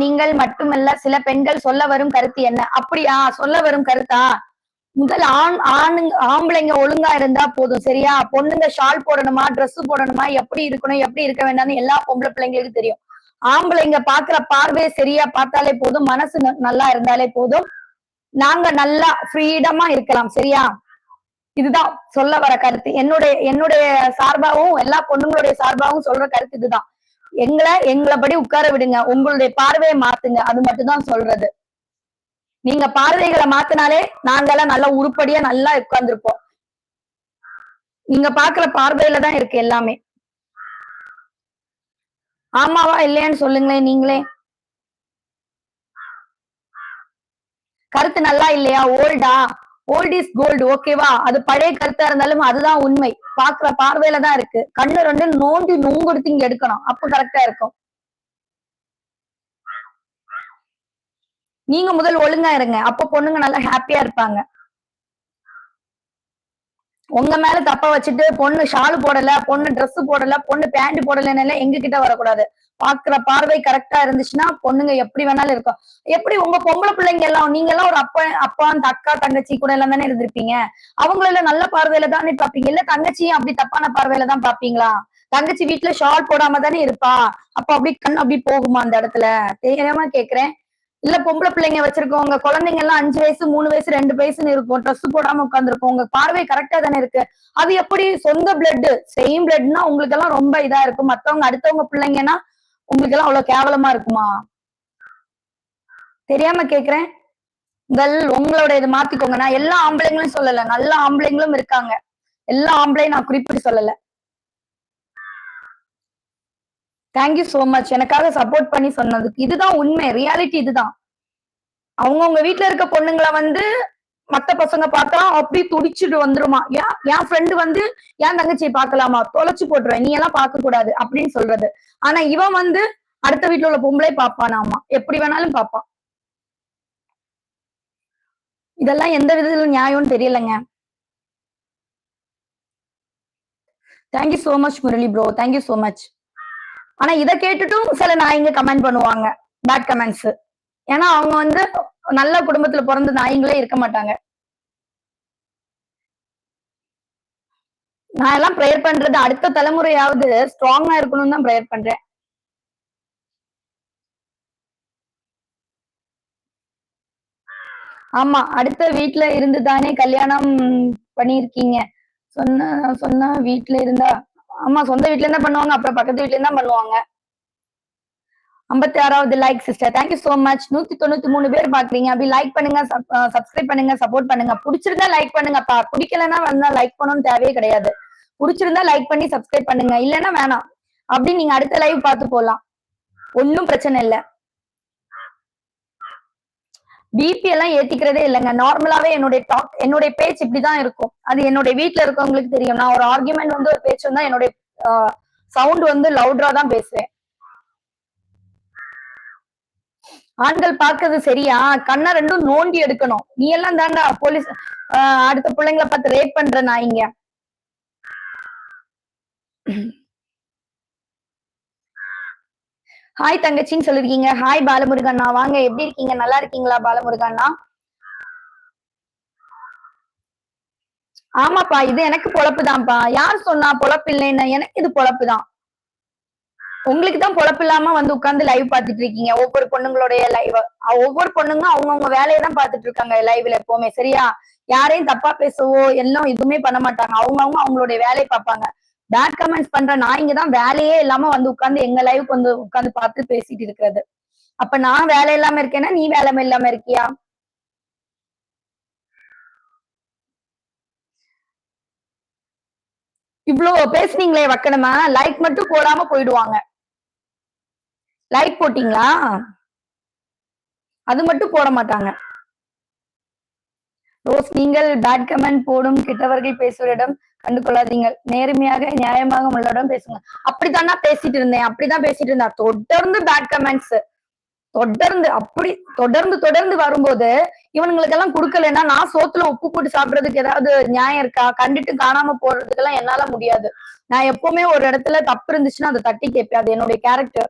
நீங்கள் மட்டுமல்ல சில பெண்கள் சொல்ல வரும் கருத்து என்ன? அப்படியா சொல்ல வரும் கருத்தா? முதல் ஆம்பளைங்க ஒழுங்கா இருந்தா போதும் சரியா? பொண்ணுங்க ஷால் போடணுமா, ட்ரெஸ் போடணுமா, எப்படி இருக்கணும், எப்படி இருக்க வேண்டாம்னு எல்லா பொம்பளை பிள்ளைங்களுக்கு தெரியும். ஆம்பளைங்க பாக்குற பார்வையை சரியா பார்த்தாலே போதும், மனசு நல்லா இருந்தாலே போதும், நாங்க நல்லா ஃப்ரீடமா இருக்கலாம் சரியா? இதுதான் சொல்ல வர கருத்து. என்னுடைய சார்பாவும் எல்லா பொண்ணுங்களுடைய சார்பாவும் சொல்ற கருத்து இதுதான். எங்களபடி உட்கார விடுங்க, உங்களுடைய பார்வையை மாத்துங்க, அது மட்டும் தான் சொல்றது. நீங்க பார்வைகளை மாத்தினாலே நாங்கெல்லாம் நல்லா உருப்படியா நல்லா உட்கார்ந்துருப்போம். நீங்க பாக்குற பார்வையில தான் இருக்கு எல்லாமே. ஆமாவா இல்லையான்னு சொல்லுங்களேன் நீங்களே. கருத்து நல்லா இல்லையா? ஓல்டா? ஓல்ட் இஸ் கோல்டு ஓகேவா? அது பழைய கருத்தா இருந்தாலும் அதுதான் உண்மை. பாக்குற பார்வையில தான் இருக்கு. கண்ணு ரெண்டு நோண்டி நூங்குடுத்து இங்க எடுக்கணும், அப்ப கரெக்டா இருக்கும். நீங்க முதல் ஒழுங்கா இருங்க, அப்ப பொண்ணுங்க நல்லா ஹாப்பியா இருப்பாங்க. உங்க மேல தப்ப வச்சுட்டு பொண்ணு ஷாலு போடல, பொண்ணு ட்ரெஸ் போடல, பொண்ணு பேண்ட் போடலன்னு எங்க கிட்ட வரக்கூடாது. பாக்குற பார்வை கரெக்டா இருந்துச்சுன்னா பொண்ணுங்க எப்படி வேணாலும் இருக்கும். எப்படி உங்க பொம்பளை பிள்ளைங்க எல்லாம், நீங்க எல்லாம் ஒரு அப்பா அந்த அக்கா தங்கச்சி கூட எல்லாம் தானே இருந்திருப்பீங்க. அவங்கள நல்ல பார்வையில தானே பாப்பீங்க, இல்ல தங்கச்சியும் அப்படி தப்பான பார்வையில தான் பாப்பீங்களா? தங்கச்சி வீட்டுல ஷால் போடாம தானே இருப்பா, அப்ப அப்படி கண் அப்படி போகுமா அந்த இடத்துல? தெரியாம கேக்குறேன். இல்ல பொம்பளை பிள்ளைங்க வச்சிருக்கோங்க, குழந்தைங்க எல்லாம் 5 வயசு 3 வயசு 2 வயசுன்னு இருக்கும், ட்ரெஸ் போடாம உட்காந்துருக்கும், உங்க பார்வை கரெக்டா தானே இருக்கு. அது எப்படி சொந்த பிளட் சேம் பிளட்னா உங்களுக்கு எல்லாம் ரொம்ப இதா இருக்கும், மத்தவங்க அடுத்தவங்க பிள்ளைங்கன்னா உங்களுக்கு எல்லாம் அவ்வளவு கேவலமா இருக்குமா? தெரியாம கேக்குறேன். உங்களோட இதை மாத்திக்கோங்க. நான் எல்லா ஆம்பளைங்களும் சொல்லல, நல்ல ஆம்பளைங்களும் இருக்காங்க, எல்லா ஆம்பளையும் நான் குறிப்பிட்டு சொல்லல. தேங்க்யூ சோ மச் எனக்காக சப்போர்ட் பண்ணி சொன்னதுக்கு. இதுதான் உண்மை, ரியாலிட்டி இதுதான். அவங்கவுங்க வீட்டுல இருக்க பொண்ணுங்களை மத்த பசங்க பார்த்தா அப்படி துடிச்சுட்டு வந்துருமா. என் ஃப்ரெண்டு என் தங்கச்சியை பார்க்கலாமா, தொலைச்சு போட்டுருவேன், நீ எல்லாம் பார்க்க கூடாது அப்படின்னு சொல்றது. ஆனா இவன் அடுத்த வீட்டுல உள்ள பொம்பளை பாப்பானாமா, எப்படி வேணாலும் பாப்பான். இதெல்லாம் எந்த விதத்துல நியாயம்னு தெரியலங்க. Thank you so much Murali bro, thank you so much. ஆனா இதை கேட்டுட்டும் சில நாய்ங்க கமெண்ட் பண்ணுவாங்க, பேட் கமெண்ட்ஸ். ஏன்னா அவங்க நல்ல குடும்பத்துல பிறந்த நாய்ங்களே இருக்க மாட்டாங்க. நான் எல்லாம் ப்ரேயர் பண்றது அடுத்த தலைமுறையாவது ஸ்ட்ராங்கா இருக்கணும்னு தான் ப்ரேயர் பண்றேன். ஆமா, அடுத்த வீட்டுல இருந்து தானே கல்யாணம் பண்ணிருக்கீங்க. சொன்ன வீட்டுல இருந்தா, ஆமா சொந்த வீட்டுல இருந்தா பண்ணுவாங்க, அப்புறம் பக்கத்து வீட்டுல இருந்தா பண்ணுவாங்க. 56வது like sister, thank you so much. 193 பேர் பாக்குறீங்க, அப்படி லைக் பண்ணுங்க, சப்ஸ்கிரைப் பண்ணுங்க, சப்போர்ட் பண்ணுங்க. பிடிச்சிருந்தா லைக் பண்ணுங்கப்பா, பிடிக்கலன்னா லைக் பண்ணணும்னு தேவையே கிடையாது. பிடிச்சிருந்தா லைக் பண்ணி சப்ஸ்கிரைப் பண்ணுங்க, இல்லைன்னா வேணாம். அப்படி நீங்க அடுத்த லைவ் பார்த்து போலாம், ஒன்னும் பிரச்சனை இல்லை. பிபி எல்லாம் ஏத்திக்கிறதே இல்லைங்க, நார்மலாவே என்னுடைய பேச்சு இப்படிதான் இருக்கும். அது என்னுடைய வீட்டுல இருக்கவங்களுக்கு தெரியும். நான் ஒரு ஆர்குமெண்ட் ஒரு பேச்சு வந்தா என்னுடைய சவுண்ட் லவுடரா தான் பேசுவேன். ஆண்கள் பார்க்கறது சரியா? கண்ணை ரெண்டும் நோண்டி எடுக்கணும். நீ எல்லாம் தாண்டா போலீஸ் அடுத்த பிள்ளைங்களை பார்த்து ரேப் பண்ற நாய்ங்க. ஹாய் தங்கச்சின்னு சொல்லிருக்கீங்க. ஹாய் பாலமுருகண்ணா, வாங்க, எப்படி இருக்கீங்க? நல்லா இருக்கீங்களா பாலமுருகண்ணா? ஆமாப்பா, இது எனக்கு பொழப்புதான்ப்பா. யார் சொன்னா பொழப்பு இல்லைன்னு? எனக்கு இது பொழப்புதான். உங்களுக்கு தான் பொழப்பு இல்லாம உட்கார்ந்து லைவ் பாத்துட்டு இருக்கீங்க, ஒவ்வொரு பொண்ணுங்களுடைய லைவ். ஒவ்வொரு பொண்ணுங்க அவங்கவுங்க வேலையை தான் பாத்துட்டு இருக்காங்க லைவ்ல எப்பவுமே சரியா? யாரையும் தப்பா பேசவோ எல்லாம் எதுவுமே பண்ண மாட்டாங்க, அவங்கவுங்க அவங்களுடைய வேலையை பார்ப்பாங்க. பேட் கமெண்ட்ஸ் பண்ற நாய்ங்க தான் வேலையே இல்லாம உட்கார்ந்து எங்க லைவுக்கு உட்கார்ந்து பார்த்து பேசிட்டு இருக்கிறது. அப்ப நான் வேலை இல்லாம இருக்கேன்னா நீ வேலை இல்லாம இருக்கியா? இவ்வளவு பேசுனீங்களே வக்கணுமா? லைக் மட்டும் போடாம போயிடுவாங்க. லைக் போட்டீங்களா? அது மட்டும் போட மாட்டாங்க. ரோஸ், நீங்கள் பேட் கமெண்ட் போடும் கெட்டவர்கள் பேசுவரிடம் கண்டு கொள்ளாதீங்கள், நேர்மையாக நியாயமாக உள்ளிடம் பேசுங்க. அப்படித்தானா பேசிட்டு இருந்தேன், அப்படிதான் பேசிட்டு இருந்தா. தொடர்ந்து பேட் கமெண்ட்ஸ் தொடர்ந்து வரும்போது இவனுங்களுக்கெல்லாம் கொடுக்கலன்னா நான் சோத்துல உப்பு போட்டு சாப்பிடறதுக்கு ஏதாவது நியாயம் இருக்கா? கண்டுட்டு காணாம போறதுக்கெல்லாம் என்னால முடியாது. நான் எப்பவுமே ஒரு இடத்துல தப்பு இருந்துச்சுன்னா அதை தட்டி கேட்பேன், அது என்னுடைய கேரக்டர்.